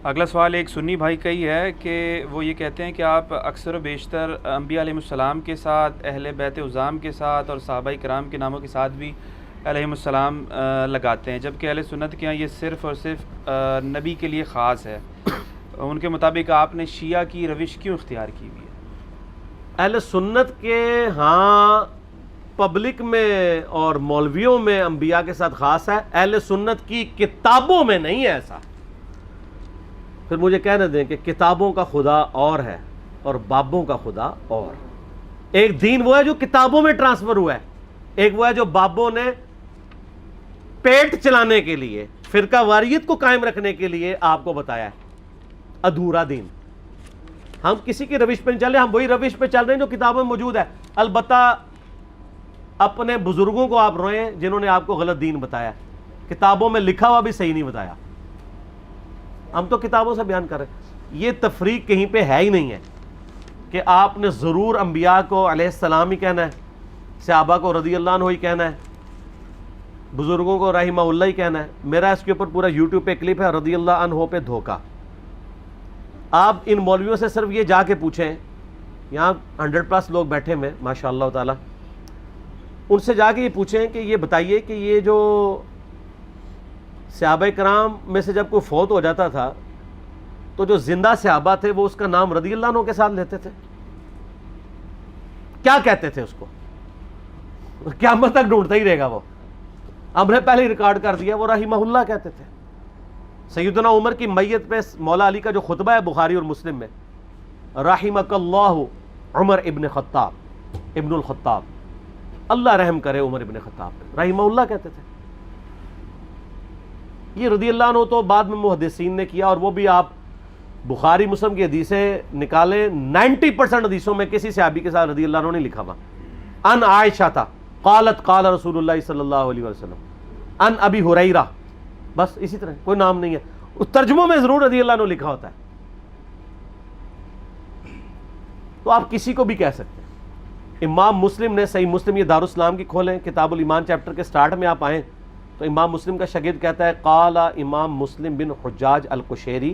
اگلا سوال ایک سنی بھائی کا ہی ہے کہ وہ یہ کہتے ہیں کہ آپ اکثر و بیشتر انبیاء علیہ السلام کے ساتھ، اہل بیت عظام کے ساتھ اور صحابہ کرام کے ناموں کے ساتھ بھی علیہ السلام لگاتے ہیں، جبکہ اہل سنت کے یہاں یہ صرف اور صرف نبی کے لیے خاص ہے۔ ان کے مطابق آپ نے شیعہ کی روش کیوں اختیار کی ہوئی ہے؟ اہل سنت کے ہاں پبلک میں اور مولویوں میں انبیاء کے ساتھ خاص ہے، اہل سنت کی کتابوں میں نہیں ہے ایسا۔ پھر مجھے کہنے دیں کہ کتابوں کا خدا اور ہے اور بابوں کا خدا اور۔ ایک دین وہ ہے جو کتابوں میں ٹرانسفر ہوا ہے، ایک وہ ہے جو بابوں نے پیٹ چلانے کے لیے، فرقہ واریت کو قائم رکھنے کے لیے آپ کو بتایا ہے، ادھورا دین۔ ہم کسی کی روش پہ نہیں چل رہے، ہم وہی روش پہ چل رہے ہیں جو کتابوں میں موجود ہے۔ البتہ اپنے بزرگوں کو آپ روئیں جنہوں نے آپ کو غلط دین بتایا، کتابوں میں لکھا ہوا بھی صحیح نہیں بتایا۔ ہم تو کتابوں سے بیان کر رہے ہیں۔ یہ تفریق کہیں پہ ہے ہی نہیں ہے کہ آپ نے ضرور انبیاء کو علیہ السلام ہی کہنا ہے، صحابہ کو رضی اللہ عنہ ہی کہنا ہے، بزرگوں کو رحمہ اللہ ہی کہنا ہے۔ میرا اس کے اوپر پورا یوٹیوب پہ کلپ ہے، رضی اللہ عنہ پہ دھوکہ۔ آپ ان مولویوں سے صرف یہ جا کے پوچھیں، یہاں 100+ لوگ بیٹھے ہیں ماشاء اللہ تعالی، ان سے جا کے یہ پوچھیں کہ یہ بتائیے کہ یہ جو صحابہ کرام میں سے جب کوئی فوت ہو جاتا تھا تو جو زندہ صحابہ تھے وہ اس کا نام رضی اللہ عنہ کے ساتھ لیتے تھے؟ کیا کہتے تھے اس کو؟ قیامت تک ڈھونڈتا ہی رہے گا وہ، ہم نے پہلے ہی ریکارڈ کر دیا، وہ رحمہ اللہ کہتے تھے۔ سیدنا عمر کی میت پہ مولا علی کا جو خطبہ ہے بخاری اور مسلم میں، رحمک اللہ عمر ابن خطاب، ابن الخطاب، اللہ رحم کرے عمر ابن خطاب پہ، رحمہ اللہ کہتے تھے۔ یہ رضی اللہ عنہ تو بعد میں محدثین نے کیا، اور وہ بھی آپ بخاری مسلم کی حدیثیں نکالیں، 90% حدیثوں میں کسی صحابی کے ساتھ رضی اللہ عنہ نہیں لکھا ہوا۔ ان عائشہ تھا قالت قال رسول اللہ صلی اللہ علیہ وسلم، ان ابی ہریرہ، بس اسی طرح کوئی نام نہیں ہے۔ اس ترجموں میں ضرور رضی اللہ عنہ لکھا ہوتا ہے، تو آپ کسی کو بھی کہہ سکتے ہیں۔ امام مسلم نے صحیح مسلم، یہ دارالاسلام کی کھولیں، کتاب الایمان چیپٹر کے سٹارٹ میں آپ آئیں تو امام مسلم کا شاگرد کہتا ہے قال امام مسلم بن حجاج القشیری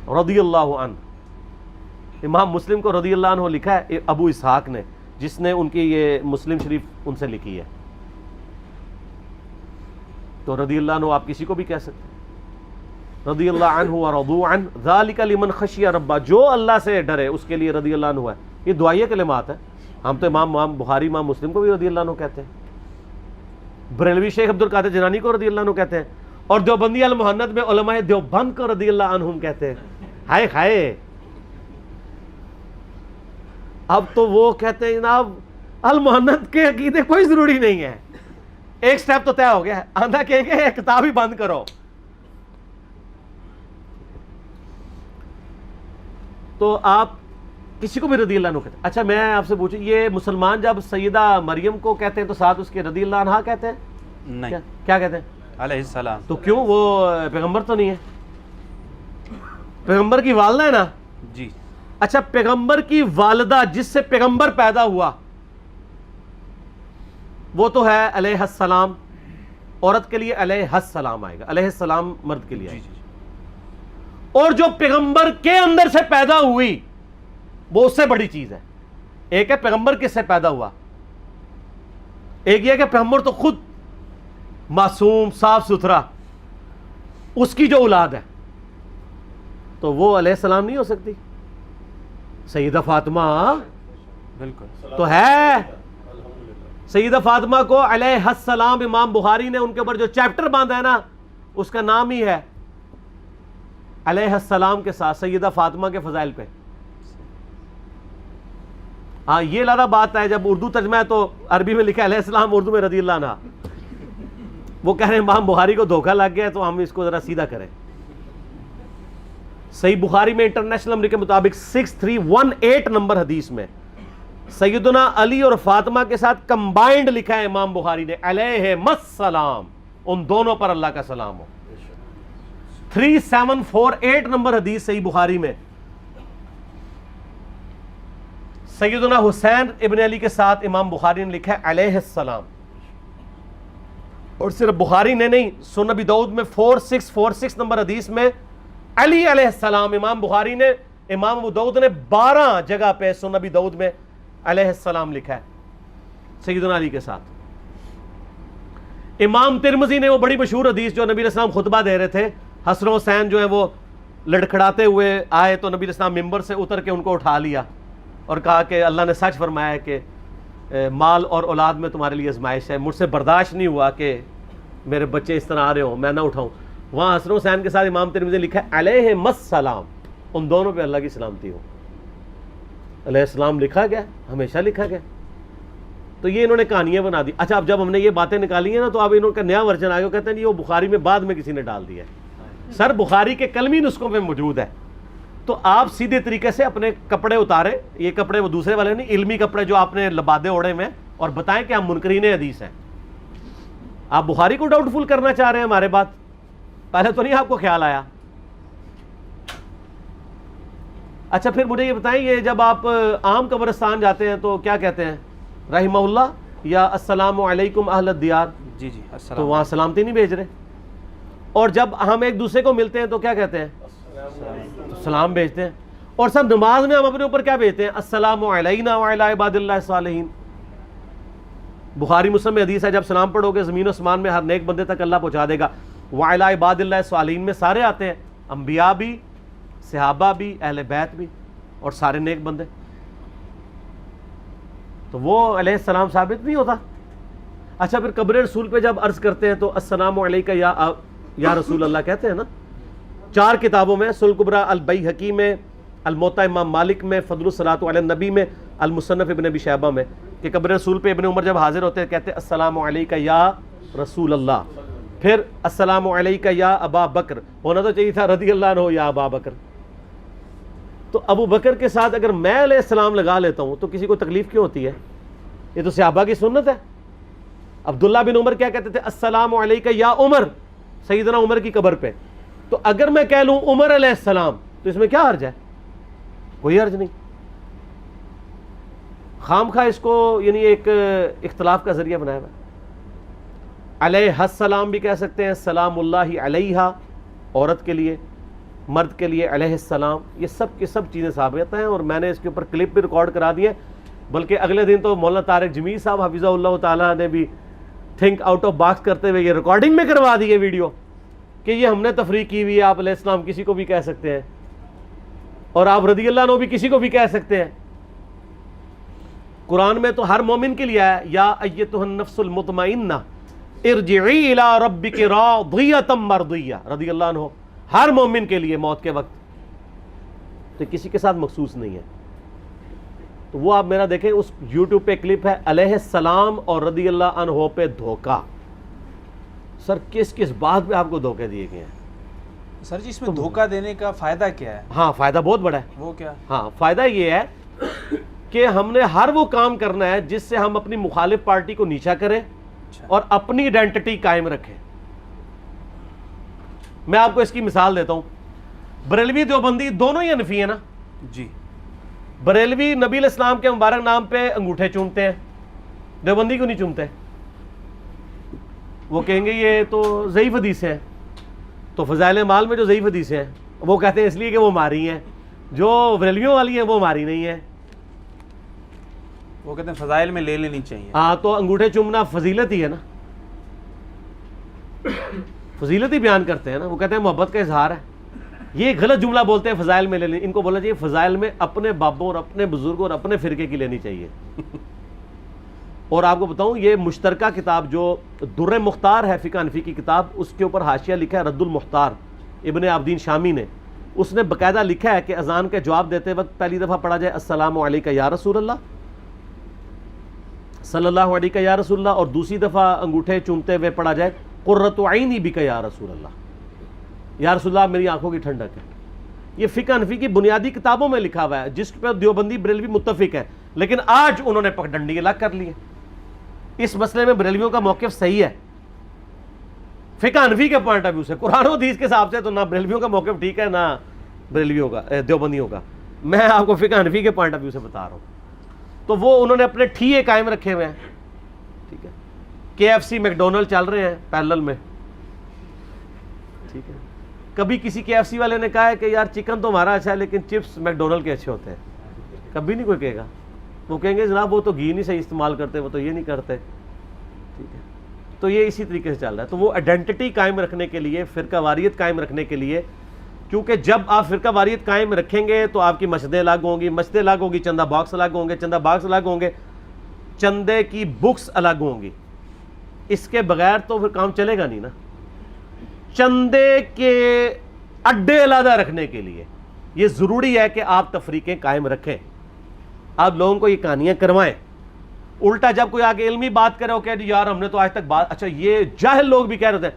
رضی اللہ عنہ۔ امام مسلم کو رضی اللہ عنہ لکھا ہے ابو اسحاق نے، جس نے ان کی یہ مسلم شریف ان سے لکھی ہے، تو رضی اللہ عنہ آپ کسی کو بھی کہہ سکتے ہیں۔ رضی اللہ عنہ ورضوا عنہ ذالک لمن خشی ربہ، جو اللہ سے ڈرے اس کے لیے رضی اللہ عنہ ہے۔ یہ دعائیہ کلمات ہیں۔ ہم تو امام بخاری، امام مسلم کو بھی رضی اللہ عنہ کہتے ہیں، بریلوی شیخ عبد القادر جیلانی کو رضی اللہ عنہ کہتے ہیں، اور دیوبندی المحنت میں علماء دیوبند کو رضی اللہ عنہم کہتے ہیں۔ ہائے ہائے، اب تو وہ کہتے ہیں جناب المحنت کے عقیدے کوئی ضروری نہیں ہے، ایک سٹیپ تو طے ہو گیا ہے، آندھا کہیں گے کتاب ہی بند کرو۔ تو آپ کسی کو بھی رضی اللہ عنہ کہتے ہیں۔ اچھا میں آپ سے پوچھوں، یہ مسلمان جب سیدہ مریم کو کہتے ہیں تو ساتھ اس کے رضی اللہ عنہ کہتے ہیں؟ نہیں، کیا کہتے ہیں؟ علیہ السلام۔ تو کیوں؟ وہ پیغمبر تو نہیں ہے، پیغمبر کی والدہ ہے نا۔ جی، اچھا پیغمبر کی والدہ جس سے پیغمبر پیدا ہوا وہ تو ہے علیہ السلام، عورت کے لیے علیہ السلام آئے گا، علیہ السلام مرد کے لیے آئے گا۔ اور جو پیغمبر کے اندر سے پیدا ہوئی وہ اس سے بڑی چیز ہے۔ ایک ہے پیغمبر کس سے پیدا ہوا، ایک یہ کہ پیغمبر تو خود معصوم صاف ستھرا، اس کی جو اولاد ہے تو وہ علیہ السلام نہیں ہو سکتی۔ سیدہ فاطمہ بالکل تو ہے، سیدہ فاطمہ کو علیہ السلام امام بخاری نے ان کے اوپر جو چیپٹر باندھا ہے نا اس کا نام ہی ہے علیہ السلام کے ساتھ، سیدہ فاطمہ کے فضائل پہ۔ ہاں یہ لادہ بات ہے، جب اردو ترجمہ ہے تو عربی میں لکھا ہے علیہ السلام، اردو میں رضی اللہ عنہ۔ وہ کہہ رہے ہیں امام بخاری کو دھوکہ لگ گیا تو ہم اس کو ذرا سیدھا کریں۔ صحیح بخاری میں انٹرنیشنل نمبر کے مطابق 6318 نمبر حدیث میں سیدنا علی اور فاطمہ کے ساتھ کمبائنڈ لکھا ہے امام بخاری نے علیہ السلام، ان دونوں پر اللہ کا سلام ہو۔ 3748 نمبر حدیث صحیح بخاری میں سیدنا حسین ابن علی کے ساتھ امام بخاری نے لکھا ہے علیہ السلام۔ اور صرف بخاری نے نہیں، سنن ابی داؤد میں 4646 نمبر حدیث میں علی علیہ السلام، امام بخاری نے، امام ابو داؤد نے 12 جگہ پہ سنن ابی داؤد میں علیہ السلام لکھا ہے سیدنا علی کے ساتھ۔ امام ترمذی نے وہ بڑی مشہور حدیث جو نبی علیہ السلام خطبہ دے رہے تھے، حسن و حسین جو ہے وہ لڑکھڑاتے ہوئے آئے تو نبی علیہ السلام ممبر سے اتر کے ان کو اٹھا لیا اور کہا کہ اللہ نے سچ فرمایا ہے کہ مال اور اولاد میں تمہارے لیے آزمائش ہے، مجھ سے برداشت نہیں ہوا کہ میرے بچے اس طرح آ رہے ہوں، میں نہ اٹھاؤں۔ وہاں حسن و حسین کے ساتھ امام ترمذی نے لکھا ہے علیہم السلام، ان دونوں پہ اللہ کی سلامتی ہو۔ علیہ السلام لکھا گیا، ہمیشہ لکھا گیا۔ تو یہ انہوں نے کہانیاں بنا دی۔ اچھا اب جب ہم نے یہ باتیں نکالی ہیں نا تو اب انہوں کا نیا ورژن آ گیا، کہتے ہیں یہ وہ بخاری میں بعد میں کسی نے ڈال دیا ہے۔ سر بخاری کے کلمی نسخوں میں موجود ہے، تو آپ سیدھے طریقے سے اپنے کپڑے اتاریں، یہ کپڑے وہ دوسرے والے نہیں، علمی کپڑے جو آپ نے لبادے اوڑے میں، اور بتائیں کہ ہم منکرین حدیث ہیں۔ آپ بخاری کو ڈاؤٹ فل کرنا چاہ رہے ہیں ہمارے بات، پہلے تو نہیں آپ کو خیال آیا۔ اچھا پھر مجھے یہ بتائیں، یہ جب آپ عام قبرستان جاتے ہیں تو کیا کہتے ہیں؟ رحمہ اللہ یا السلام علیکم اہل الدیار؟ جی جی السلام۔ تو وہاں سلامتی نہیں بھیج رہے۔ اور جب ہم ایک دوسرے کو ملتے ہیں تو کیا کہتے ہیں؟ سلام بھیجتے ہیں۔ اور سب نماز میں ہم اپنے اوپر کیا بھیجتے ہیں؟ السلام علینا وعلی عباد اللہ الصالحین۔ بخاری مسلم میں حدیث ہے جب سلام پڑھو گے زمین و آسمان میں ہر نیک بندے تک اللہ پہنچا دے گا۔ وعلی عباد اللہ الصالحین میں سارے آتے ہیں، انبیاء بھی، صحابہ بھی، اہل بیت بھی، اور سارے نیک بندے۔ تو وہ علیہ السلام ثابت نہیں ہوتا۔ اچھا پھر قبر رسول پہ جب عرض کرتے ہیں تو السلام علیکہ یا رسول اللہ کہتے ہیں نا۔ 4 کتابوں میں، سنن کبریٰ البیہقی میں، الموطا امام مالک میں، فضل الصلاۃ علی النبی میں، المصنف ابن ابی شیبہ میں، کہ قبر رسول پہ ابن عمر جب حاضر ہوتے ہیں کہتے ہیں السلام علیکہ یا رسول اللہ۔ پھر السلام علیکہ یا ابا بکر، ہونا تو چاہیے تھا رضی اللہ عنہ یا ابا بکر۔ تو ابو بکر کے ساتھ اگر میں علیہ السلام لگا لیتا ہوں تو کسی کو تکلیف کیوں ہوتی ہے؟ یہ تو صحابہ کی سنت ہے۔ عبداللہ بن عمر کیا کہتے تھے؟ السلام علیکہ یا عمر، سیدنا عمر کی قبر پہ۔ تو اگر میں کہہ لوں عمر علیہ السلام تو اس میں کیا حرج ہے؟ کوئی حرج نہیں۔ خام خواہ اس کو یعنی ایک اختلاف کا ذریعہ بنایا ہوا ہے۔ علیہ السلام بھی کہہ سکتے ہیں، سلام اللہ علیہا عورت کے لیے، مرد کے لیے علیہ السلام، یہ سب کی سب چیزیں ثابت ہیں، اور میں نے اس کے اوپر کلپ بھی ریکارڈ کرا دی ہے۔ بلکہ اگلے دن تو مولانا طارق جمیل صاحب حفظہ اللہ تعالیٰ نے بھی تھنک آؤٹ آف باکس کرتے ہوئے یہ ریکارڈنگ میں کروا دی ہے ویڈیو، کہ یہ ہم نے تفریق کی ہوئی ہے، آپ علیہ السلام کسی کو بھی کہہ سکتے ہیں، اور آپ رضی اللہ عنہ بھی کسی کو بھی کہہ سکتے ہیں۔ قرآن میں تو ہر مومن کے لیے ہے، یا ایتھا النفس المطمئنہ ارجعی الی ربک راضیۃ مرضیہ، رضی اللہ عنہ ہر مومن کے لیے موت کے وقت، تو کسی کے ساتھ مخصوص نہیں ہے۔ تو وہ آپ میرا دیکھیں، اس یوٹیوب پہ کلپ ہے علیہ السلام اور رضی اللہ عنہ پہ دھوکہ۔ سر کس کس بات پہ آپ کو دھوکے دیے گئے ہیں؟ سر جی اس میں دھوکہ دینے کا فائدہ کیا ہے؟ ہاں فائدہ بہت بڑا ہے۔ وہ کیا؟ ہاں فائدہ یہ ہے کہ ہم نے ہر وہ کام کرنا ہے جس سے ہم اپنی مخالف پارٹی کو نیچا کریں اور اپنی آئیڈینٹی قائم رکھیں۔ میں آپ کو اس کی مثال دیتا ہوں۔ بریلوی دیوبندی دونوں ہی حنفی ہیں نا جی۔ بریلوی نبی علیہ السلام کے مبارک نام پہ انگوٹھے چومتے ہیں، دیوبندی کیوں نہیں چومتے؟ وہ کہیں گے یہ تو ضعیف حدیث ہیں، تو فضائل مال میں جو ضعیف حدیثیں ہیں وہ کہتے ہیں اس لیے کہ وہ ماری ہیں، جو بریلویوں والی ہیں وہ ماری نہیں ہیں، وہ کہتے ہیں فضائل میں لے لینی چاہیے۔ ہاں تو انگوٹھے چومنا فضیلت ہی ہے نا، فضیلت ہی بیان کرتے ہیں نا، وہ کہتے ہیں محبت کا اظہار ہے۔ یہ غلط جملہ بولتے ہیں فضائل میں لینی، ان کو بولنا چاہیے فضائل میں اپنے بابوں اور اپنے بزرگوں اور اپنے فرقے کی لینی چاہیے۔ اور آپ کو بتاؤں یہ مشترکہ کتاب جو در مختار ہے فقہ حنفی کی کتاب، اس کے اوپر حاشیہ لکھا ہے رد المختار ابن عابدین شامی نے، اس نے باقاعدہ لکھا ہے کہ اذان کا جواب دیتے وقت پہلی دفعہ پڑھا جائے السلام علیکہ یا رسول اللہ صلی اللہ علیہ یا رسول اللہ، اور دوسری دفعہ انگوٹھے چومتے ہوئے پڑھا جائے قرۃ عینی بک یا رسول اللہ، یا رسول اللہ میری آنکھوں کی ٹھنڈک ہے۔ یہ فقہ حنفی کی بنیادی کتابوں میں لکھا ہوا ہے جس پہ دیوبندی بریلوی متفق ہے، لیکن آج انہوں نے پگڈنڈی الگ کر لی ہے۔ اس مسئلے میں بریلویوں کا موقف صحیح ہے فقہ حنفی کے پوائنٹ آف ویو سے، قرآن و حدیث کے حساب سے تو نہ بریلویوں کا موقف ٹھیک ہے نہ بریلویوں کا دیوبندیوں کا، میں آپ کو فقہ حنفی کے پوائنٹ آف ویو سے بتا رہا ہوں۔ تو وہ انہوں نے اپنے ٹھیے قائم رکھے ہوئے ہیں، ٹھیک ہے، KFC میکڈونلڈ چل رہے ہیں پیرلل میں، ٹھیک ہے، کبھی کسی KFC والے نے کہا ہے کہ یار چکن تو ہمارا اچھا ہے لیکن چپس میک ڈونلڈ کے اچھے ہوتے ہیں؟ کبھی نہیں کوئی کہے گا. وہ کہیں گے جناب وہ تو گھی نہیں صحیح استعمال کرتے, وہ تو یہ نہیں کرتے. ٹھیک ہے, تو یہ اسی طریقے سے چل رہا ہے. تو وہ آئیڈینٹی قائم رکھنے کے لیے, فرقہ واریت قائم رکھنے کے لیے, کیونکہ جب آپ فرقہ واریت قائم رکھیں گے تو آپ کی مسجدیں الگ ہوں گی, مسجدیں الگ ہوں گی, چندہ باکس الگ ہوں گے, چندہ باکس الگ ہوں گے, چندے کی بکس الگ ہوں گی. اس کے بغیر تو پھر کام چلے گا نہیں نا. چندے کے اڈے علیحدہ رکھنے کے لیے یہ ضروری ہے کہ آپ تفریقیں قائم رکھیں, آپ لوگوں کو یہ کہانیاں کروائیں. الٹا جب کوئی آگے علمی بات کرے وہ کہے یار ہم نے تو آج تک بات, اچھا یہ جاہل لوگ بھی کہہ رہے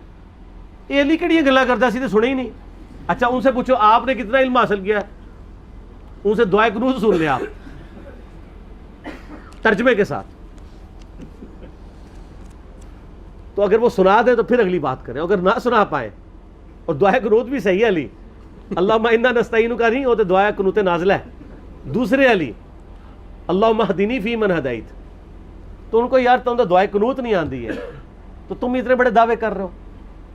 تھے علی کڑی گلا کرتا سیدھے سنے ہی نہیں. اچھا ان سے پوچھو آپ نے کتنا علم حاصل کیا, ان سے دعائے قنوت سن لیں آپ ترجمے کے ساتھ. تو اگر وہ سنا دیں تو پھر اگلی بات کریں, اگر نہ سنا پائیں, اور دعائے قنوت بھی صحیح ہے علی, اللہم انا نستعینک کا نہیں ہوتے, دعائے قنوت نازلہ ہے. دوسرے علی اللہم اہدنی فی من ہدیت, تو ان کو یار تم تو دعائے قنوت نہیں آندی ہے تو تم اتنے بڑے دعوے کر رہے ہو.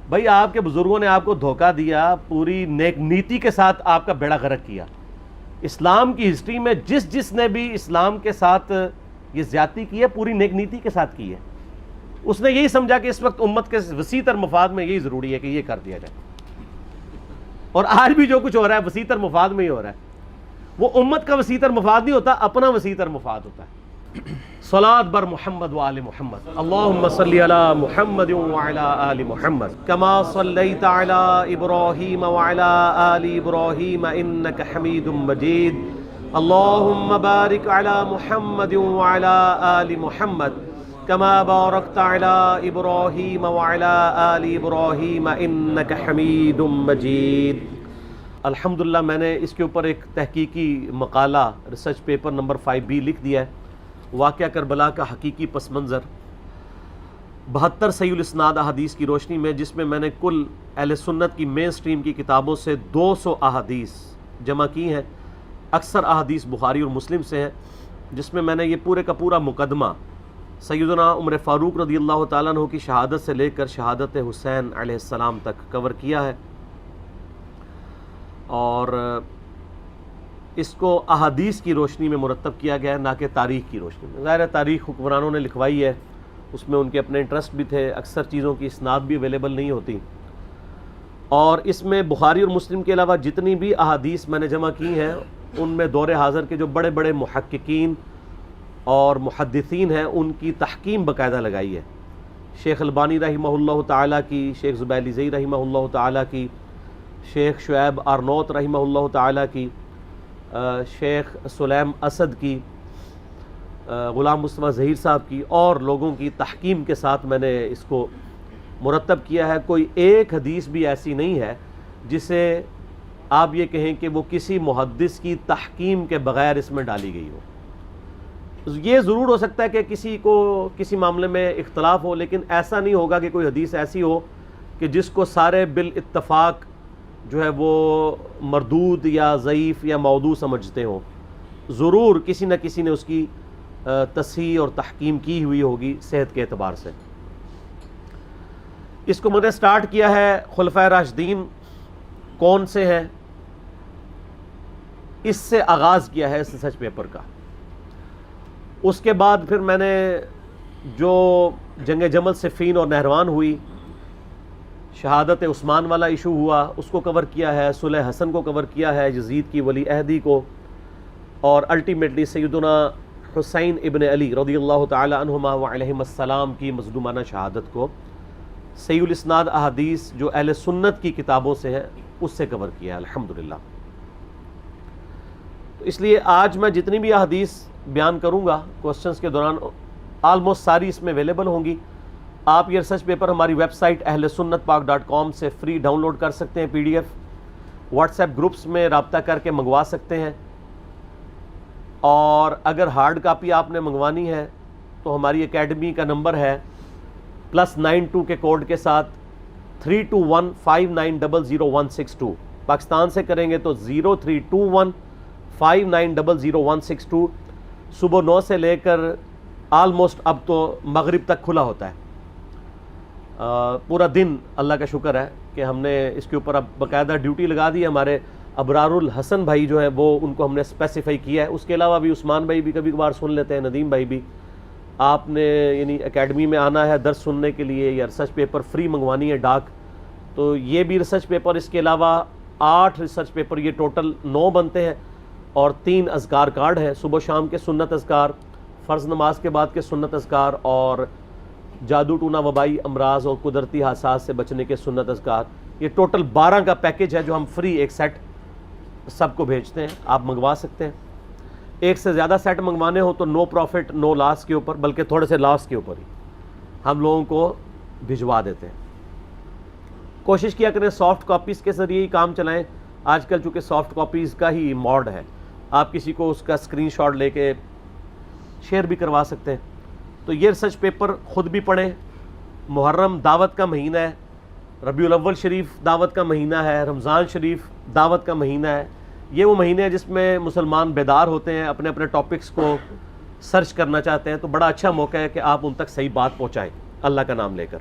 بھائی آپ کے بزرگوں نے آپ کو دھوکہ دیا, پوری نیک نیتی کے ساتھ آپ کا بیڑا غرق کیا. اسلام کی ہسٹری میں جس نے بھی اسلام کے ساتھ یہ زیادتی کی ہے پوری نیک نیتی کے ساتھ کی ہے. اس نے یہی سمجھا کہ اس وقت امت کے وسیع تر مفاد میں یہی ضروری ہے کہ یہ کر دیا جائے, اور آج بھی جو کچھ ہو رہا ہے وسیع تر مفاد میں ہی ہو رہا ہے. وہ امت کا وسیع تر مفاد نہیں ہوتا, اپنا وسیع تر مفاد ہوتا ہے. صلاۃ بر محمد و آل محمد, اللہم صلی علی محمد و علی آل محمد کما صلیت علی ابراہیم و علی آل ابراہیم انک حمید مجید. اللہم بارک علی محمد و علی آل محمد کما بارکت علی ابراہیم و علی آل ابراہیم انک حمید مجید. الحمدللہ میں نے اس کے اوپر ایک تحقیقی مقالہ ریسرچ پیپر نمبر 5B لکھ دیا ہے, واقعہ کربلا کا حقیقی پس منظر, 72 صحیح الاسناد احادیث کی روشنی میں, جس میں میں نے کل اہل سنت کی مین سٹریم کی کتابوں سے 200 احادیث جمع کی ہیں. اکثر احادیث بخاری اور مسلم سے ہیں, جس میں نے یہ پورے کا پورا مقدمہ سیدنا عمر فاروق رضی اللہ تعالیٰ عنہ کی شہادت سے لے کر شہادت حسین علیہ السلام تک کور کیا ہے. اور اس کو احادیث کی روشنی میں مرتب کیا گیا ہے, نہ کہ تاریخ کی روشنی میں. ظاہر ہے تاریخ حکمرانوں نے لکھوائی ہے, اس میں ان کے اپنے انٹرسٹ بھی تھے, اکثر چیزوں کی اسناد بھی اویلیبل نہیں ہوتی. اور اس میں بخاری اور مسلم کے علاوہ جتنی بھی احادیث میں نے جمع کی ہیں ان میں دور حاضر کے جو بڑے بڑے محققین اور محدثین ہیں ان کی تحکیم باقاعدہ لگائی ہے. شیخ البانی رحمہ اللہ تعالیٰ کی, شیخ زبیلی زئی رحمہ اللہ تعالیٰ کی, شیخ شعیب آرنوت رحمہ اللہ تعالیٰ کی, شیخ سلیم اسد کی, غلام مصطفیٰ ظہیر صاحب کی, اور لوگوں کی تحکیم کے ساتھ میں نے اس کو مرتب کیا ہے. کوئی ایک حدیث بھی ایسی نہیں ہے جسے آپ یہ کہیں کہ وہ کسی محدث کی تحکیم کے بغیر اس میں ڈالی گئی ہو. یہ ضرور ہو سکتا ہے کہ کسی کو کسی معاملے میں اختلاف ہو, لیکن ایسا نہیں ہوگا کہ کوئی حدیث ایسی ہو کہ جس کو سارے بالاتفاق جو ہے وہ مردود یا ضعیف یا موضوع سمجھتے ہوں. ضرور کسی نہ کسی نے اس کی تصحیح اور تحکیم کی ہوئی ہوگی صحت کے اعتبار سے. اس کو میں نے سٹارٹ کیا ہے خلفائے راشدین کون سے ہیں, اس سے آغاز کیا ہے اس ریسرچ پیپر کا. اس کے بعد پھر میں نے جو جنگ جمل صفین اور نہروان ہوئی, شہادت عثمان والا ایشو ہوا, اس کو کور کیا ہے, صلح حسن کو کور کیا ہے, یزید کی ولی عہدی کو, اور الٹیمیٹلی سیدنا حسین ابن علی رضی اللہ تعالی عنہما و علیہم السلام کی مظلومانہ شہادت کو صحیح الاسناد احادیث جو اہل سنت کی کتابوں سے ہیں اس سے کور کیا ہے الحمدللہ. تو اس لیے آج میں جتنی بھی احادیث بیان کروں گا کوسچنز کے دوران آلموسٹ ساری اس میں اویلیبل ہوں گی. آپ یہ ریسرچ پیپر ہماری ویب سائٹ ahlsunnatpak.com سے فری ڈاؤن لوڈ کر سکتے ہیں, PDF, واٹس ایپ گروپس میں رابطہ کر کے منگوا سکتے ہیں. اور اگر ہارڈ کاپی آپ نے منگوانی ہے تو ہماری اکیڈمی کا نمبر ہے +92 کے کوڈ کے ساتھ 3215900162. پاکستان سے کریں گے تو 032159000162. صبح 9 سے لے کر آلموسٹ اب تو مغرب تک کھلا ہوتا ہے. پورا دن اللہ کا شکر ہے کہ ہم نے اس کے اوپر اب باقاعدہ ڈیوٹی لگا دی ہے. ہمارے ابرار الحسن بھائی جو ہیں وہ ان کو ہم نے اسپیسیفائی کیا ہے. اس کے علاوہ بھی عثمان بھائی بھی کبھی کبھار سن لیتے ہیں, ندیم بھائی بھی. آپ نے یعنی اکیڈمی میں آنا ہے درس سننے کے لیے یا ریسرچ پیپر فری منگوانی ہے ڈاک, تو یہ بھی ریسرچ پیپر, اس کے علاوہ 8 ریسرچ پیپر, یہ ٹوٹل 9 بنتے ہیں, اور 3 اذکار کارڈ ہیں, صبح شام کے سنت اذکار, فرض نماز کے بعد کے سنت اذکار, اور جادو ٹونا وبائی امراض اور قدرتی حادثات سے بچنے کے سنت اذکار. یہ ٹوٹل 12 کا پیکج ہے جو ہم فری ایک سیٹ سب کو بھیجتے ہیں. آپ منگوا سکتے ہیں. ایک سے زیادہ سیٹ منگوانے ہو تو نو پروفٹ نو لاس کے اوپر, بلکہ تھوڑے سے لاس کے اوپر ہی ہم لوگوں کو بھجوا دیتے ہیں. کوشش کیا کریں سافٹ کاپیز کے ذریعے ہی کام چلائیں. آج کل چونکہ سافٹ کاپیز کا ہی موڈ ہے, آپ کسی کو اس کا اسکرین شاٹ لے کے شیئر بھی کروا سکتے ہیں. تو یہ ریسرچ پیپر خود بھی پڑھیں. محرم دعوت کا مہینہ ہے, ربیع الاول شریف دعوت کا مہینہ ہے, رمضان شریف دعوت کا مہینہ ہے. یہ وہ مہینے ہیں جس میں مسلمان بیدار ہوتے ہیں, اپنے اپنے ٹاپکس کو سرچ کرنا چاہتے ہیں, تو بڑا اچھا موقع ہے کہ آپ ان تک صحیح بات پہنچائیں اللہ کا نام لے کر.